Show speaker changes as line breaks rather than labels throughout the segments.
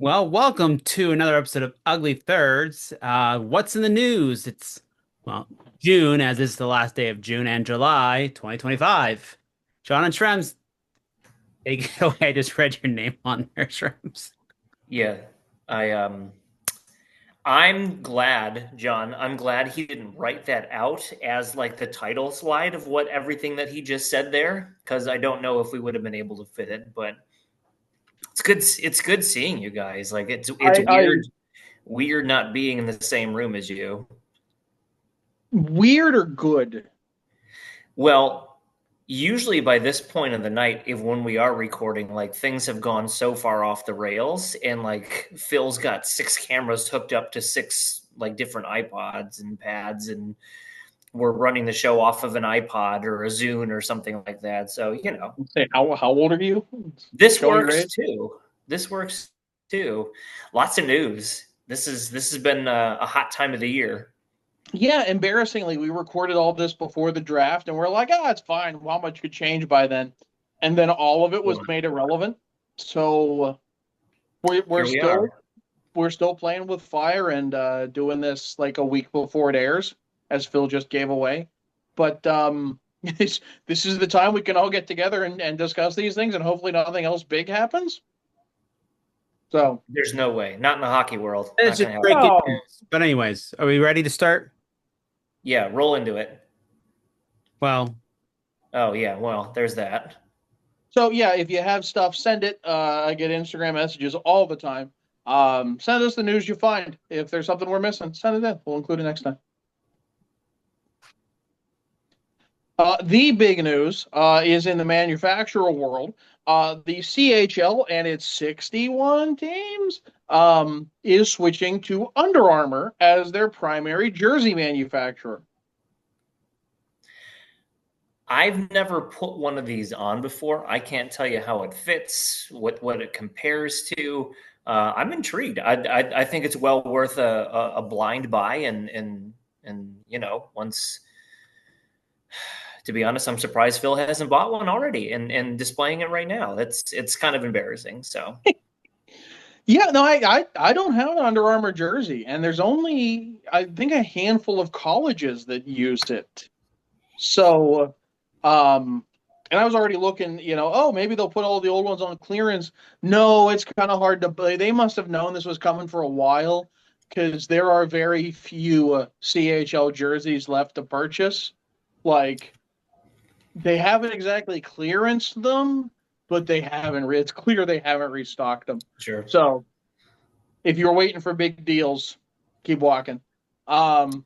Well, welcome to another episode of Ugly Thirds. What's in the news? Well, June, as this is the last day of June, and July 2025. John and Shrems, take it away. I just read your name on there, Shrems.
Yeah, I I'm glad, John. I'm glad he didn't write that out as like the title slide of what everything that he just said there, because I don't know if we would have been able to fit it. But it's good. It's good seeing you guys. Like it's
I
weird not being in the same room as you.
weird or good?
Well, usually by this point of the night, if when we are recording, like things have gone so far off the rails, and like Phil's got six cameras hooked up to six like different iPods and pads, and we're running the show off of an iPod or a Zune or something like that. So
Say how old are you?
this
Show your
works
age.
too. This works too. Lots of news. This has been a hot time of the year.
Yeah, embarrassingly, we recorded all this before the draft, and we're like, it's fine. How much could change by then? And then all of it was made irrelevant. So we're we're
Here we
still
are.
we're still playing with fire and doing this like a week before it airs, as Phil just gave away. But this is the time we can all get together and discuss these things, and hopefully nothing else big happens. So.
There's no way. Not in the hockey world.
It's
Not
just
gonna happen.
breaking
Oh,
news. But anyways, are we ready to start?
Yeah, roll into it.
Well,
Oh yeah, well, there's that.
so yeah, if you have stuff, send it. I get Instagram messages all the time. Send us the news you find. If there's something we're missing, send it in. We'll include it next time. The big news is in the manufacturer world. The CHL and its 61 teams is switching to Under Armour as their primary jersey manufacturer.
I've never put one of these on before. I can't tell you how it fits, what it compares to. I'm intrigued. I think it's well worth a blind buy, and once. To be honest, I'm surprised Phil hasn't bought one already and displaying it right now. It's kind of embarrassing. So
Yeah, no, I don't have an Under Armour jersey, and there's only I think a handful of colleges that used it. So, and I was already looking, oh, maybe they'll put all the old ones on clearance. No, it's kind of hard to. They must have known this was coming for a while because there are very few CHL jerseys left to purchase. Like they haven't exactly clearanced them, but they haven't. It's clear they haven't restocked them.
sure.
So if you're waiting for big deals, keep walking. Um,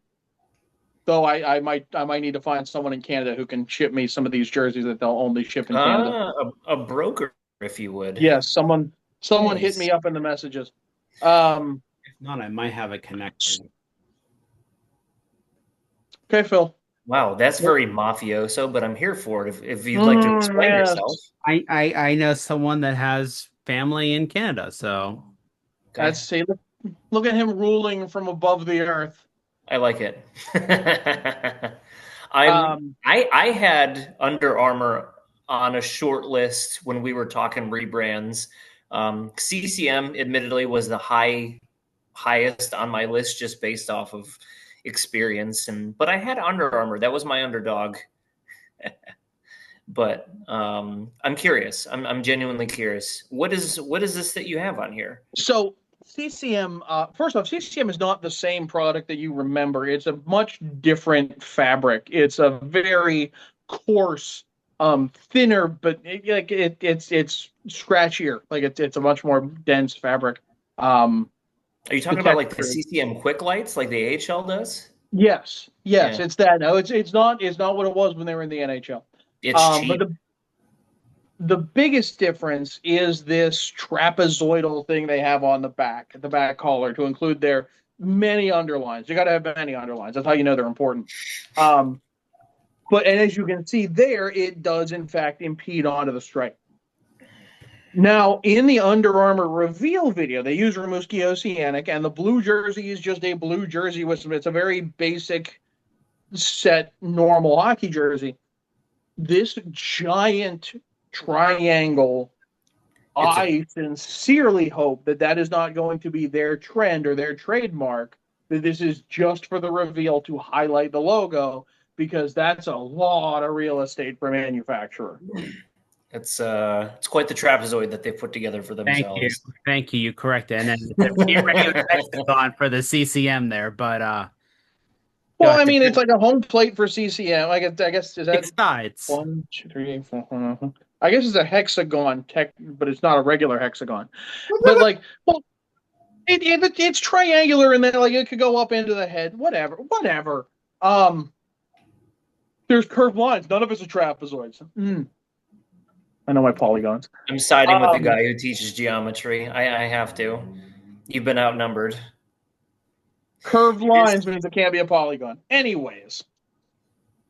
though I might need to find someone in Canada who can ship me some of these jerseys that they'll only ship in Canada.
A broker, if you would.
Yes, someone hit
Nice.
me up in the messages. Um,
if not, I might have a connection.
okay, Phil.
Wow, that's very mafioso, but I'm here for it. If you'd like to explain yourself,
Yes.
I know someone that has family in Canada, so
okay,
Let's see. Look at him ruling from above the earth.
I like it. I'm
Um,
I had Under Armour on a short list when we were talking rebrands. CCM, admittedly, was the highest on my list just based off of experience, but I had Under Armour. That was my underdog. But I'm curious. I'm genuinely curious. What is this that you have on here?
so CCM, first off, CCM is not the same product that you remember. It's a much different fabric. It's a very coarse, thinner, but it's scratchier. Like it's a much more dense fabric. Um,
Are you
the
talking about like the
texture.
CCM Quick Lights, like the AHL does?
Yes,
Yeah,
it's that. No, it's not what it was when they were in the NHL.
it's
But
cheap.
the biggest difference is this trapezoidal thing they have on the back collar to include their many underlines. You got to have many underlines. That's how you know they're important. Um, and as you can see there, it does in fact impede onto the stripe. Now, in the Under Armour reveal video, they use Rimouski Oceanic, and the blue jersey is just a blue jersey with some. It's a very basic set normal hockey jersey. This giant triangle
It's a
I sincerely hope that that is not going to be their trend or their trademark, that this is just for the reveal to highlight the logo, because that's a lot of real estate for a manufacturer.
it's quite the trapezoid that they put together for
Thank you.
themselves.
Thank you. You corrected. And then it's a irregular hexagon for the CCM there, but go
Well, I
ahead.
mean, it's like a home plate for CCM. I guess is that
Six sides.
one, two, three, four, five. I guess it's a hexagon tech, but it's not a regular hexagon. But like, well, it's triangular, and then like it could go up into the head. Whatever, whatever. Um, there's curved lines. None of it's a trapezoids. I know my polygons.
I'm siding with the
Um,
guy who teaches geometry. I have to. You've been outnumbered.
curved
This
lines means it can't be a polygon. Anyways,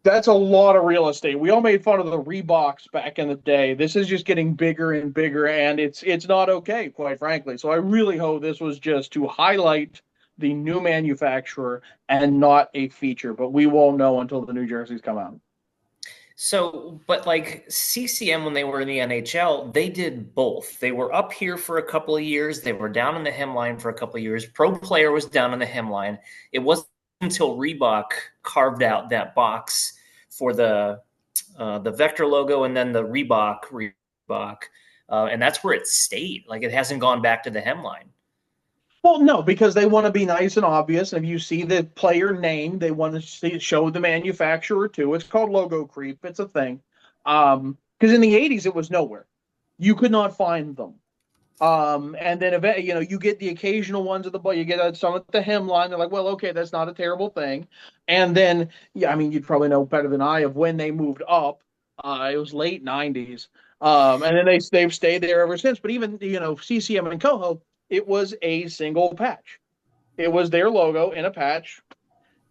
that's a lot of real estate. We all made fun of the Reeboks back in the day. This is just getting bigger and bigger, and it's not okay, quite frankly. So I really hope this was just to highlight the new manufacturer and not a feature. But we won't know until the new jerseys come out.
So, but like CCM, when they were in the NHL, they did both. They were up here for a couple of years. They were down in the hemline for a couple of years. Pro Player was down in the hemline. It wasn't until Reebok carved out that box for the Vector logo and then the Reebok, and that's where it stayed. Like it hasn't gone back to the hemline.
Well, no, because they want to be nice and obvious. And if you see the player name, they want to show the manufacturer too. It's called logo creep. It's a thing. Because in the '80s it was nowhere. You could not find them. And then you get the occasional ones at the you get some at the hemline. They're like, well, okay, that's not a terrible thing. And then, yeah, I mean, you'd probably know better than I of when they moved up. It was late '90s. And then they've stayed there ever since. But even CCM and Coho, it was a single patch. It was their logo in a patch.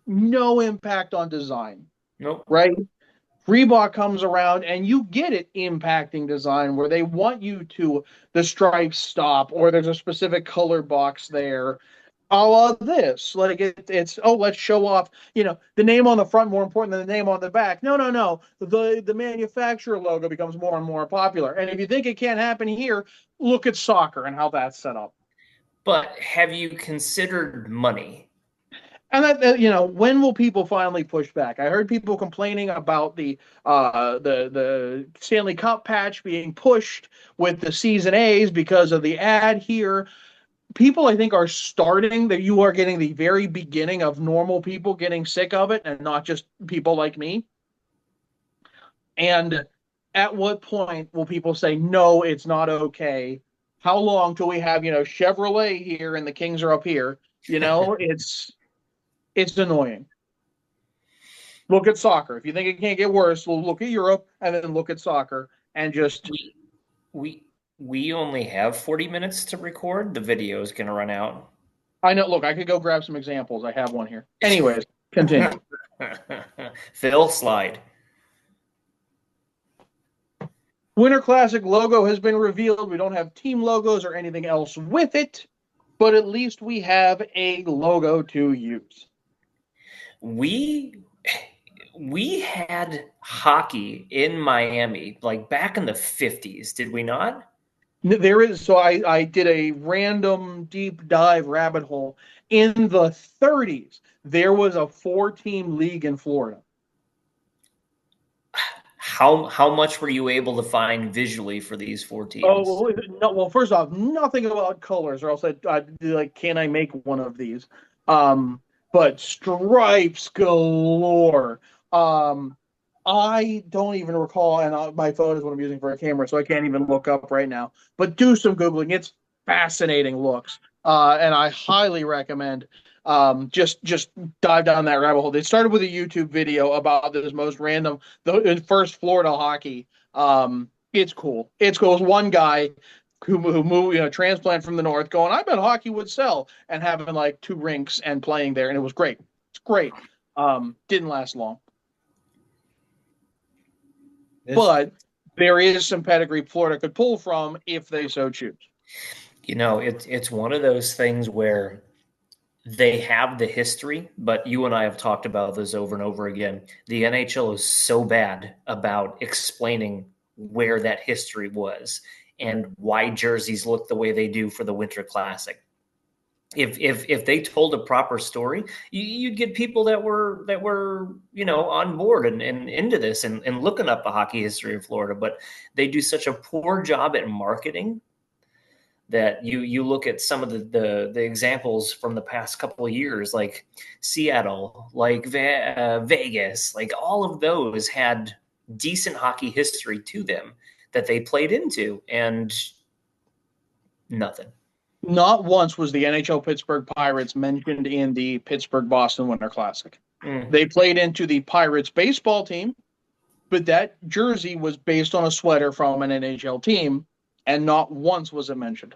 No impact on design,
Nope.
right? Reebok comes around and you get it impacting design where they want you to the stripes stop or there's a specific color box there. A la this, like it's let's show off, the name on the front more important than the name on the back. No, no, no. The manufacturer logo becomes more and more popular. And if you think it can't happen here, look at soccer and how that's set up.
But have you considered money?
And when will people finally push back? I heard people complaining about the Stanley Cup patch being pushed with the season A's because of the ad here. People, I think, are starting that you are getting the very beginning of normal people getting sick of it, and not just people like me. And at what point will people say no? It's not okay. How long till we have Chevrolet here and the Kings are up here? It's annoying. Look at soccer. If you think it can't get worse, we'll look at Europe and then look at soccer and just.
We only have 40 minutes to record. The video is going to run out.
I know. Look, I could go grab some examples. I have one here. Anyways, continue.
Phil, slide.
Winter Classic logo has been revealed. We don't have team logos or anything else with it, but at least we have a logo to use.
We had hockey in Miami like back in the 50s, did we not?
There is. So I did a random deep dive rabbit hole. In the 30s, there was a 4-team league in Florida.
How much were you able to find visually for these 4 teams?
Oh, no, well, first off, nothing about colors, or else I'd be like, can I make one of these? But stripes galore. I don't even recall, and my phone is what I'm using for a camera, so I can't even look up right now. But do some Googling. It's fascinating looks. And I highly recommend just dive down that rabbit hole. They started with a YouTube video about this most random, the first Florida hockey. It's cool. It's cool. It's one guy who moved, transplant from the north, going, I bet hockey would sell, and having like 2 rinks and playing there, and it was great. It's great. Didn't last long. But there is some pedigree Florida could pull from if they so choose.
It's one of those things where they have the history, but you and I have talked about this over and over again. The NHL is so bad about explaining where that history was. and why jerseys look the way they do for the Winter Classic. If they told a proper story, you'd get people that were on board and into this and looking up the hockey history of Florida. But they do such a poor job at marketing that you look at some of the examples from the past couple of years, like Seattle, like Vegas, like all of those had decent hockey history to them that they played into, and nothing.
Not once was the NHL Pittsburgh Pirates mentioned in the Pittsburgh-Boston Winter Classic. They played into the Pirates baseball team, but that jersey was based on a sweater from an NHL team, and not once was it mentioned.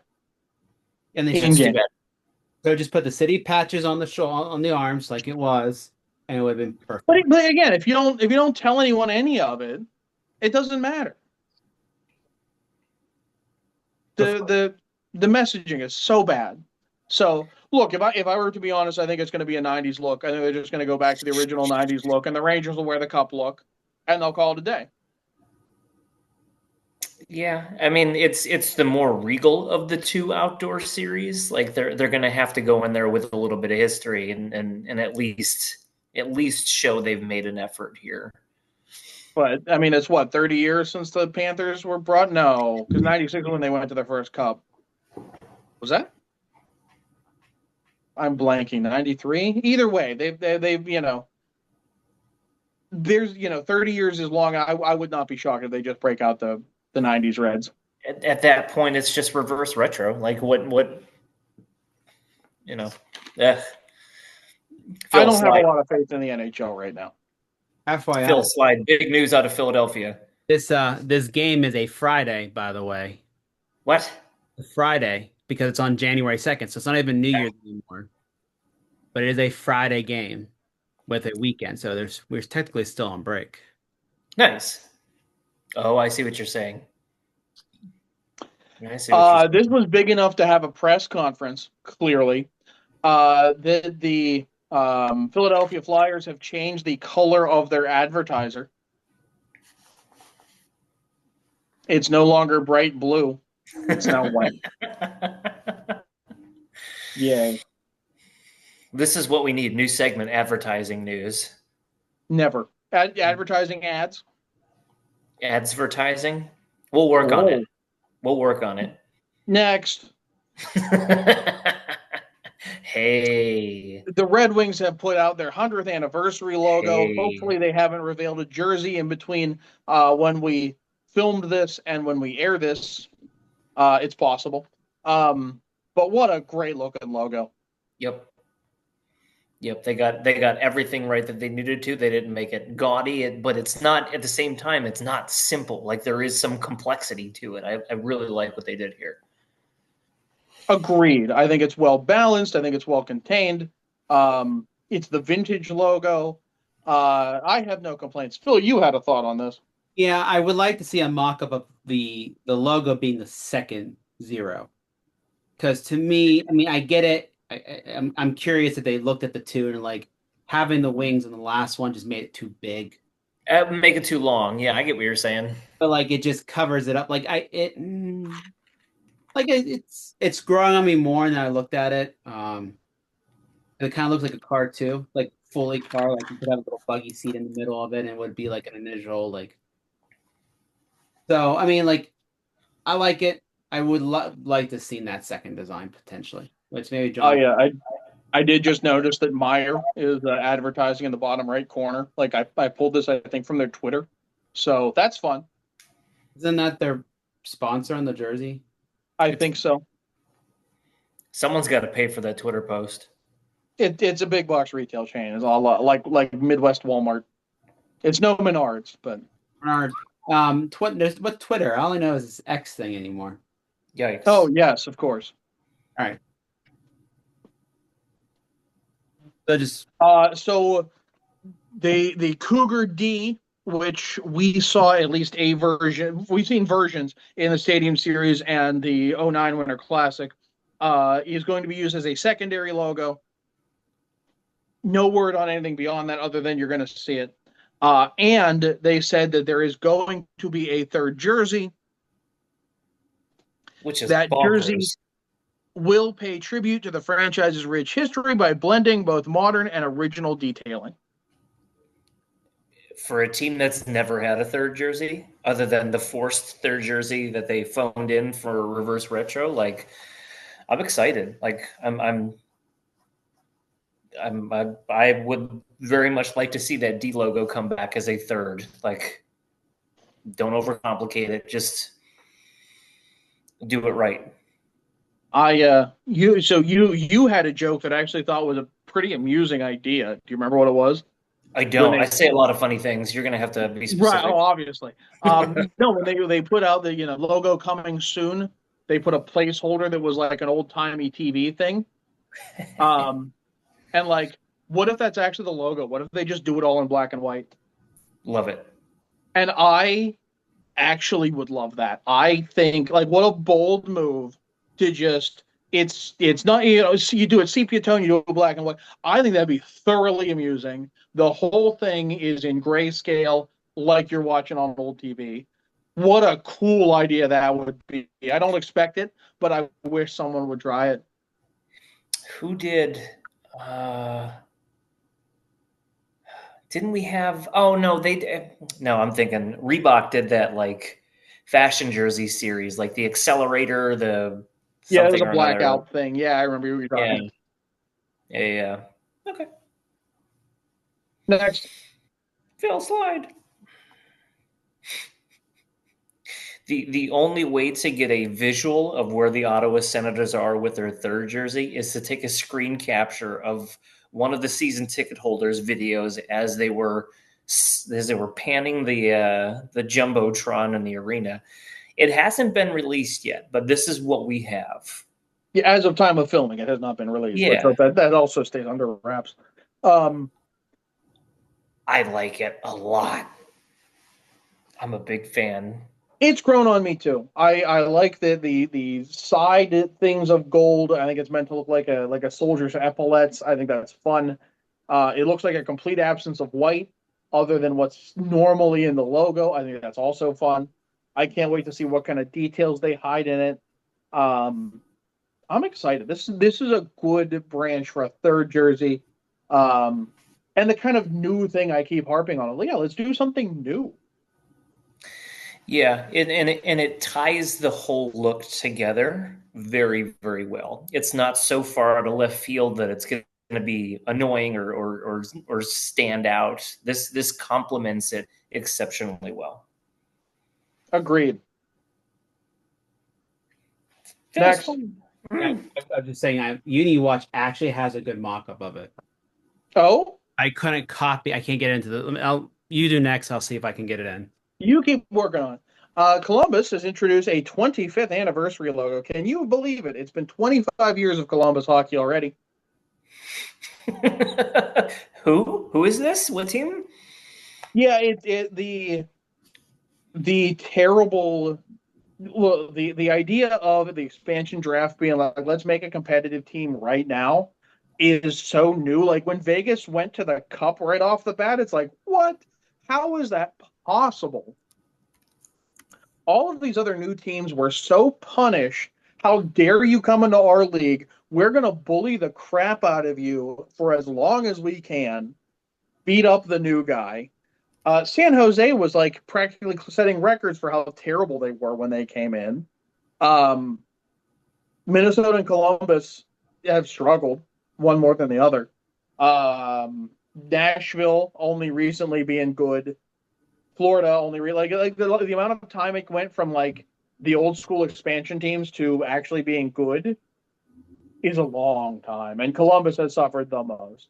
And they just put the city patches on the arms like it was, and it would have been perfect.
But again, if you don't tell anyone any of it, it doesn't matter. The messaging is so bad. So look, if I were to be honest, I think it's going to be a 90s look. I think they're just going to go back to the original 90s look, and the Rangers will wear the cup look, and they'll call it a day.
Yeah, I mean it's the more regal of the two outdoor series. Like they're going to have to go in there with a little bit of history and at least show they've made an effort here.
But I mean, it's what, 30 years since the Panthers were brought? No, because 96 when they went to their first cup. Was that? I'm blanking. 93. Either way, they've there's 30 years is long. I would not be shocked if they just break out the 90s Reds.
At that point, it's just reverse retro. Like what I don't
have a lot of faith in the NHL right now.
FYI,
Phil Slide, big news out of Philadelphia.
This game is a Friday, by the way.
What?
Friday, because it's on January 2nd, so it's not even New Year's anymore. But it is a Friday game with a weekend, so we're technically still on break.
Nice. Oh, I see what you're saying.
This was big enough to have a press conference, clearly. The Philadelphia Flyers have changed the color of their advertiser. It's no longer bright blue. It's now white. Yay.
This is what we need. New segment, advertising news.
Never. Advertising ads?
Advertising? We'll work on it. We'll work on it.
Next.
Hey.
The Red Wings have put out their 100th anniversary logo. Hey. Hopefully they haven't revealed a jersey in between when we filmed this and when we air this. It's possible. But what a great looking logo.
Yep, they got everything right that they needed to. They didn't make it gaudy, but it's not, at the same time, it's not simple. Like there is some complexity to it. I really like what they did here.
Agreed. I think it's well balanced. I think it's well contained. It's the vintage logo. I have no complaints. Phil, you had a thought on this.
Yeah, I would like to see a mock-up of the logo being the second 0. Because to me, I mean, I get it. I'm curious if they looked at the two and like having the wings on the last one just made it too big.
Make it too long. Yeah, I get what you're saying.
But like it just covers it up. Like it's growing on me more than I looked at it. It kind of looks like a car too, like fully car. Like you could have a little buggy seat in the middle of it, and it would be like an initial like. So I mean, like, I like it. I would like to see that second design potentially. Which maybe John.
Oh yeah, I did just notice that Meyer is advertising in the bottom right corner. Like I pulled this, I think, from their Twitter, so that's fun.
Isn't that their sponsor on the jersey?
I think so.
Someone's got to pay for that Twitter post.
It's a big box retail chain. It's all like Midwest Walmart. It's no Menards, but
Menards. What Twitter? All I know is this X thing anymore.
Yikes.
Oh yes, of course.
All right.
So the Cougar D, which we saw at least a version, we've seen versions in the Stadium Series and the 09 Winter Classic, is going to be used as a secondary logo. No word on anything beyond that other than you're going to see it. And they said that there is going to be a third jersey.
which is
That jersey
bonkers.
will pay tribute to the franchise's rich history by blending both modern and original detailing.
For a team that's never had a third jersey, other than the forced third jersey that they phoned in for reverse retro, like I'm excited. Like I would very much like to see that D logo come back as a third. Like, don't overcomplicate it. Just do it right.
You had a joke that I actually thought was a pretty amusing idea. Do you remember what it was?
I
When
don't. I
they
say a lot of funny things. You're gonna have to be
Right, oh,
specific.
obviously. No, when they put out the logo coming soon, they put a placeholder that was like an old timey TV thing. Um, and like, what if that's actually the logo? What if they just do it all in black and white?
Love it.
And I actually would love that. I think like what a bold move to just it's not you do it sepia tone, you do it black and white. I think that'd be thoroughly amusing. The whole thing is in grayscale, like you're watching on old TV. What a cool idea that would be. I don't expect it, but I wish someone would try it.
Who did? Uh, didn't we have? Oh no, they did. No, I'm thinking Reebok did that like fashion jersey series, like the Accelerator, the
Yeah, it was
something
a
or another.
blackout thing. Yeah, I remember you were
Yeah,
talking.
yeah, yeah. Okay,
Next.
Phil slide. The only way to get a visual of where the Ottawa Senators are with their third jersey is to take a screen capture of one of the season ticket holders' videos as they were panning the jumbotron in the arena. It hasn't been released yet, but this is what we have.
Yeah, as of time of filming, it has not been released. Let's
Yeah,
hope that also stays under wraps. Um,
I like it a lot. I'm a big fan.
It's grown on me too. I like the side things of gold. I think it's meant to look like a soldier's epaulets. I think that's fun. It looks like a complete absence of white, other than what's normally in the logo. I think that's also fun. I can't wait to see what kind of details they hide in it. Um, I'm excited. This is a good branch for a third jersey. Um, and the kind of new thing I keep harping on. Yeah, let's do something new.
Yeah, and it ties the whole look together very, very well. It's not so far out of left field that it's going to be annoying or stand out. This complements it exceptionally well.
Agreed.
Feels
Next.
fun.
I'm just saying, Uni Watch actually has a good mock-up of it.
Oh,
I couldn't copy. I can't get into the. You do next. I'll see if I can get it in.
you keep working on it. Columbus has introduced a 25th anniversary logo. Can you believe it? It's been 25 years of Columbus hockey already.
Who is this? What team?
Yeah, the terrible well, the idea of the expansion draft being like, let's make a competitive team right now is so new. Like when Vegas went to the cup right off the bat, it's like, what? How is that possible? All of these other new teams were so punished. How dare you come into our league? We're going to bully the crap out of you for as long as we can, beat up the new guy. San Jose was like practically setting records for how terrible they were when they came in. Um, Minnesota and Columbus have struggled, one more than the other. Nashville only recently being good. Florida only like the amount of time it went from like the old school expansion teams to actually being good is a long time, and Columbus has suffered the most.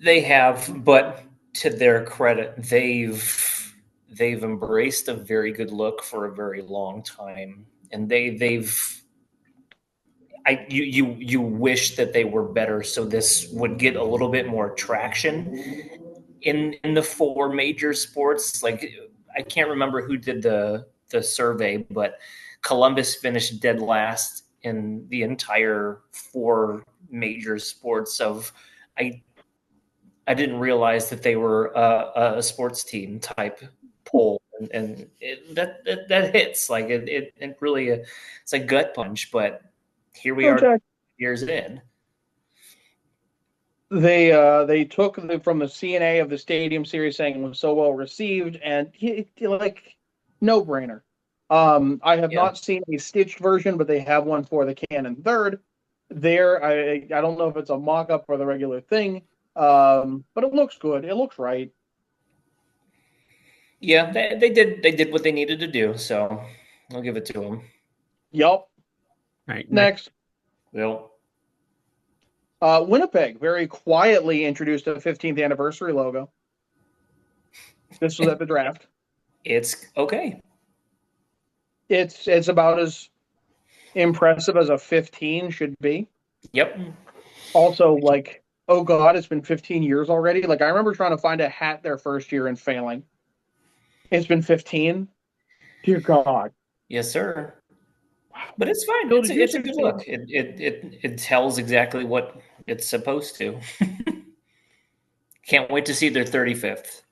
They have, but to their credit, they've embraced a very good look for a very long time, and they've you wish that they were better so this would get a little bit more traction in the four major sports. Like I can't remember who did the survey, but Columbus finished dead last in the entire four major sports of I I didn't realize that they were a sports team type poll. and that hits like it really it's a gut punch. But here we
So
are,
Jack,
years in.
they took from the CNA of the Stadium Series saying it was so well received, and like no brainer. I have
Yeah,
not seen a stitched version, but they have one for the Canon third. There, I don't know if it's a mock-up or the regular thing, but it looks good. It looks right.
yeah, they did what they needed to do. So I'll give it to them.
Yup.
All right, next.
Next,
Well,
Winnipeg very quietly introduced a 15th anniversary logo. This was at the draft.
it's okay.
It's about as impressive as a 15 should be.
Yep.
Also, like, oh God, it's been 15 years already. Like, I remember trying to find a hat their first year and failing. It's been 15. Dear God.
Yes, sir. But it's fine.
Phil,
It's
did
a,
you
it's a
say
good
15?
look. It tells exactly what it's supposed to. Can't wait to see their 35th.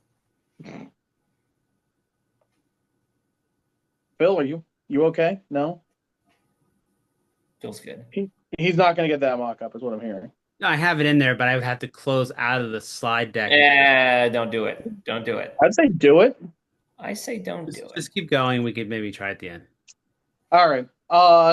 Phil, are you okay? No?
Feels good.
He's not going to get that mock up, is what I'm hearing.
No, I have it in there, but I would have to close out of the slide deck.
Don't do it. Don't do it.
I'd say do it.
I say don't do
Just,
it.
just keep going. We could maybe try at the end.
All right.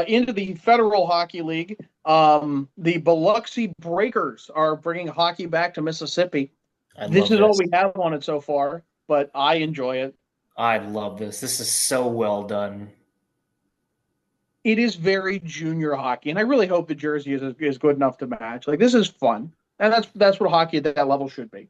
Into the Federal Hockey League. The Biloxi Breakers are bringing hockey back to Mississippi.
I
This
love
is all
this.
we have on it so far, but I enjoy it.
I love this. This is so well done.
It is very junior hockey, and I really hope the jersey is good enough to match. Like, this is fun, and that's what hockey at that level should be.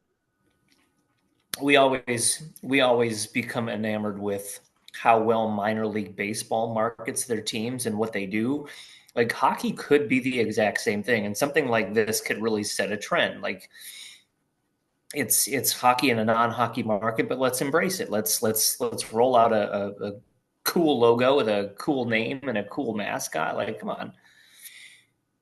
We always become enamored with how well minor league baseball markets their teams and what they do. Like hockey could be the exact same thing, and something like this could really set a trend. Like it's hockey in a non-hockey market, but let's embrace it. Let's roll out a cool logo with a cool name and a cool mascot. Like, come on.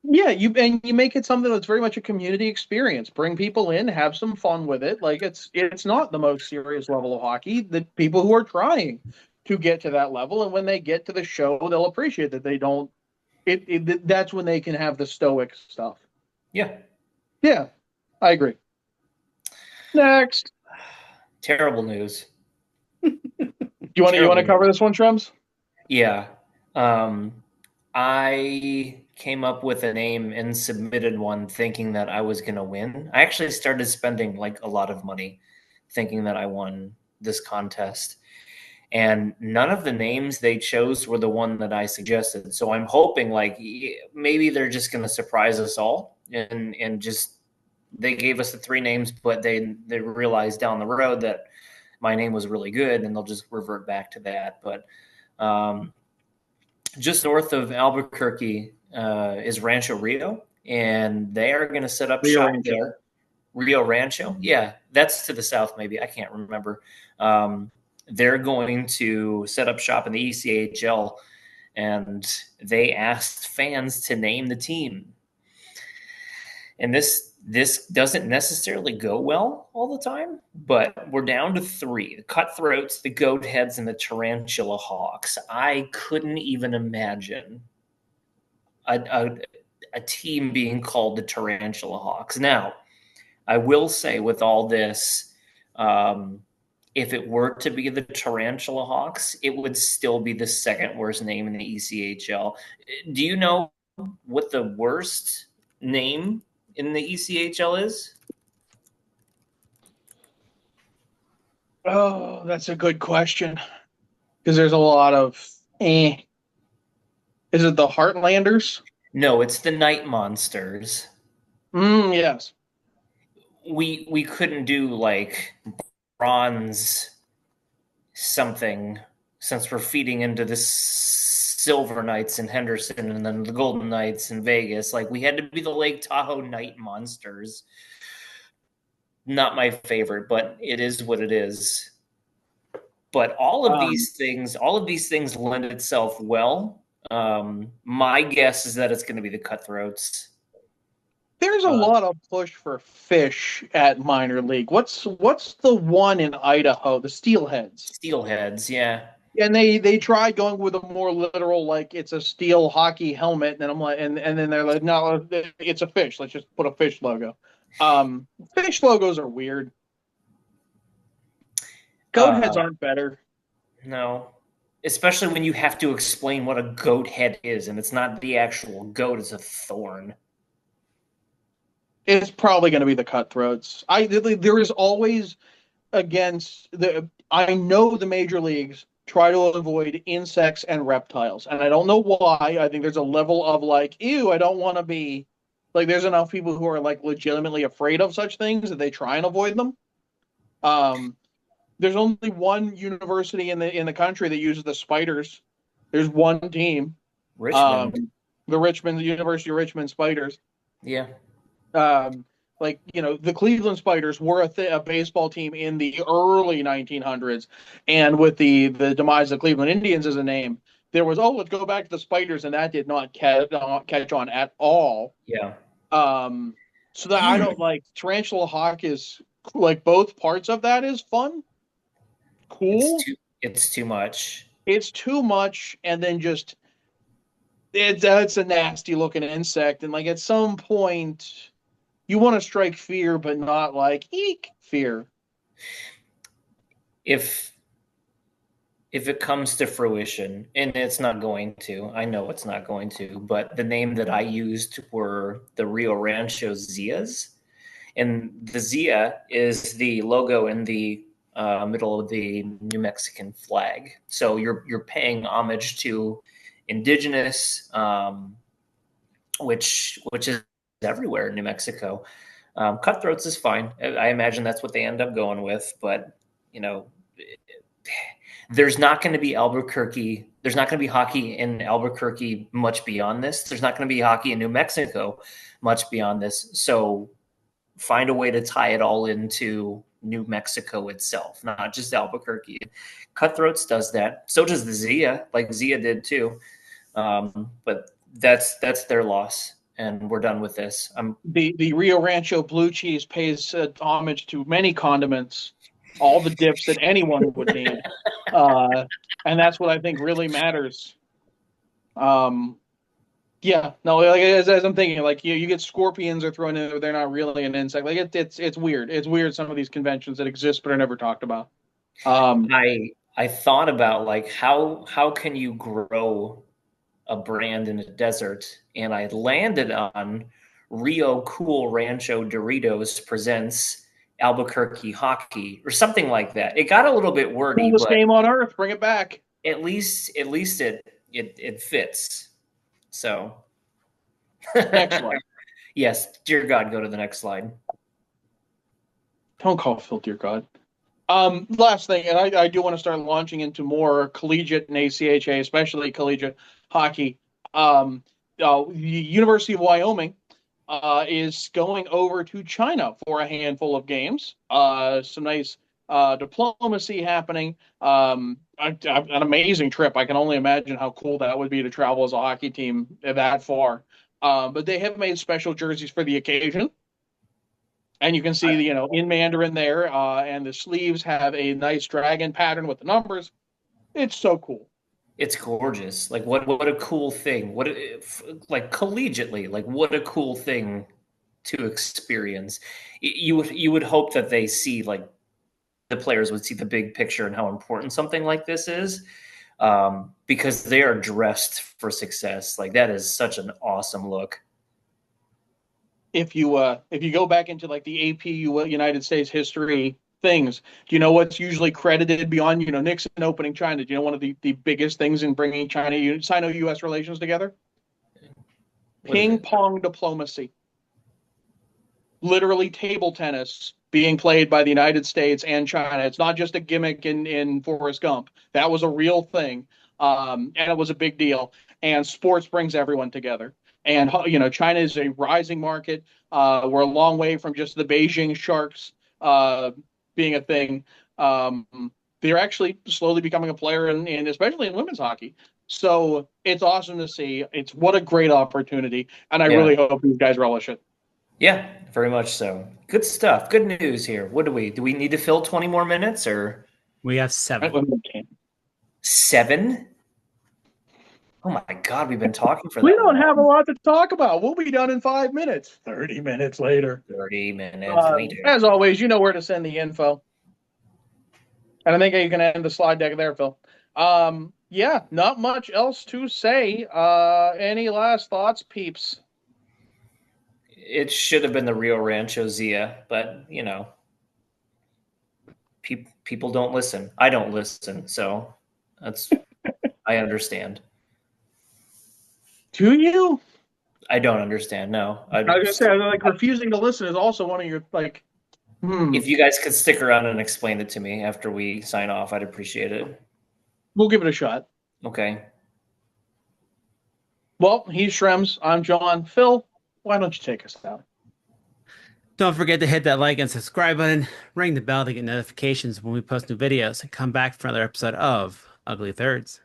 Yeah, you make it something that's very much a community experience. Bring people in, have some fun with it. Like, it's not the most serious level of hockey. The people who are trying to get to that level, and when they get to the show, they'll appreciate that they don't. That's when they can have the stoic stuff.
Yeah.
Yeah, I agree. Next,
Terrible news.
you want to cover this one, Trems?
Yeah. I came up with a name and submitted one thinking that I was going to win. I actually started spending like a lot of money thinking that I won this contest. And none of the names they chose were the one that I suggested. So I'm hoping like maybe they're just going to surprise us all and just they gave us the three names, but they realized down the road that my name was really good and they'll just revert back to that. But just north of Albuquerque is Rancho Rio, and they are going to set up
Rio
shop
Rancho.
there. Rio Rancho, yeah, that's to the south. Maybe I can't remember. They're going to set up shop in the ECHL, and they asked fans to name the team. And this doesn't necessarily go well all the time, but we're down to three: the Cutthroats, the Goat Heads, and the Tarantula Hawks. I couldn't even imagine a team being called the Tarantula Hawks. Now, I will say with all this, if it were to be the Tarantula Hawks, it would still be the second worst name in the ECHL. Do you know what the worst name in the ECHL is?
Oh, that's a good question. Because there's a lot of eh. Is it the Heartlanders?
No, it's the Night Monsters.
Yes.
We couldn't do like bronze something since we're feeding into the Silver Knights in Henderson and then the Golden Knights in Vegas. Like we had to be the Lake Tahoe Night Monsters. Not my favorite, but it is what it is. But all of these things lend itself well. My guess is that it's going to be the Cutthroats.
There's a lot of push for fish at minor league. What's the one in Idaho? The Steelheads.
Steelheads, yeah.
And they tried going with a more literal, like it's a steel hockey helmet, and I'm like, and then they're like, no, it's a fish. Let's just put a fish logo. Fish logos are weird. Goat heads
Uh,
aren't better.
no, especially when you have to explain what a goat head is, and it's not the actual goat; it's a thorn.
It's probably going to be the cutthroats. There is always against the. I know the major leagues try to avoid insects and reptiles, and I don't know why. I think there's a level of like, ew, I don't want to be like. There's enough people who are like legitimately afraid of such things that they try and avoid them. Um, there's only one university in the country that uses the spiders. There's one team,
Richmond,
the University of Richmond Spiders.
yeah.
Um, like the Cleveland Spiders were a baseball team in the early 1900s, and with the demise of Cleveland Indians as a name, there was let's go back to the Spiders, and that did not catch on at all.
Yeah.
So that I don't like Tarantula Hawk is like both parts of that is fun, cool.
It's too much.
It's too much, and then just it's a nasty looking insect, and like at some point you want to strike fear, but not like eek fear.
If it comes to fruition, and it's not going to, I know it's not going to, but the name that I used were the Rio Rancho Zias. And the Zia is the logo in the middle of the New Mexican flag. So you're paying homage to indigenous, which is everywhere in New Mexico. Cutthroats is fine. I imagine that's what they end up going with, but there's not going to be Albuquerque. There's not going to be hockey in Albuquerque much beyond this. There's not going to be hockey in New Mexico much beyond this. So find a way to tie it all into New Mexico itself, not just Albuquerque. Cutthroats does that. So does the Zia, like Zia did too. But that's their loss, and we're done with this.
The Rio Rancho blue cheese pays homage to many condiments, all the dips that anyone would need, and that's what I think really matters. Yeah, no, like as I'm thinking, like you get scorpions are thrown in, they're not really an insect. Like it's weird. It's weird some of these conventions that exist but are never talked about.
I thought about like how can you grow a brand in a desert, and I landed on Rio Cool Rancho Doritos presents Albuquerque Hockey or something like that. It got a little bit wordy,
Coolest
but
name on earth, bring it back.
At least it fits. So
next slide.
Yes, dear God, go to the next slide.
Don't call Phil dear God. Last thing, and I do want to start launching into more collegiate and ACHA, especially collegiate hockey. The University of Wyoming is going over to China for a handful of games. Some nice diplomacy happening. An amazing trip. I can only imagine how cool that would be to travel as a hockey team that far. But they have made special jerseys for the occasion. And you can see, in Mandarin there, and the sleeves have a nice dragon pattern with the numbers. It's so cool.
It's gorgeous. Like what a cool thing. Like collegiately, like what a cool thing to experience. You would hope that they see, like, the players would see the big picture and how important something like this is, because they are dressed for success. Like that is such an awesome look.
If you go back into like the AP United States history things, do you know what's usually credited beyond Nixon opening China? Do you know one of the biggest things in bringing Sino-U.S. relations together? Ping pong diplomacy. Literally table tennis being played by the United States and China. It's not just a gimmick in Forrest Gump. That was a real thing, and it was a big deal. And sports brings everyone together. And China is a rising market. We're a long way from just the Beijing Sharks being a thing. They're actually slowly becoming a player, in especially in women's hockey. So it's awesome to see. What a great opportunity, and I really hope these guys relish it.
Yeah, very much so. Good stuff. Good news here. What do we need to fill 20 more minutes or
We have
Right,
7.
when we can.
7? Oh my God, we've been talking for
We
that
don't
long.
have a lot to talk about. We'll be done in 5 minutes. 30 minutes later.
30 minutes later.
As always, you know where to send the info. And I think you can end the slide deck there, Phil. Yeah, not much else to say. Any last thoughts, peeps?
It should have been the Rio Rancho Zia, but people don't listen. I don't listen, so that's I understand.
Do you?
I don't understand. No,
I was gonna say, like, refusing to listen is also one of your like.
if you guys could stick around and explain it to me after we sign off, I'd appreciate it.
We'll give it a shot.
Okay.
Well, he's Shrems. I'm John. Phil, why don't you take us out?
Don't forget to hit that like and subscribe button, ring the bell to get notifications when we post new videos, and come back for another episode of Ugly Thirds.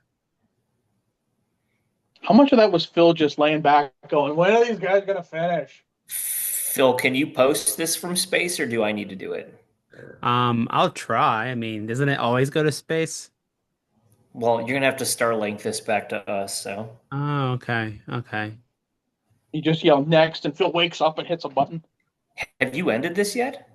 How much of that was Phil just laying back, going, "When are these guys gonna finish?"
Phil, can you post this from space or do I need to do it?
I'll try. I mean, doesn't it always go to space?
Well, you're gonna have to Starlink this back to us, so
Oh, okay. Okay.
You just yell next, and Phil wakes up and hits a button.
have you ended this yet?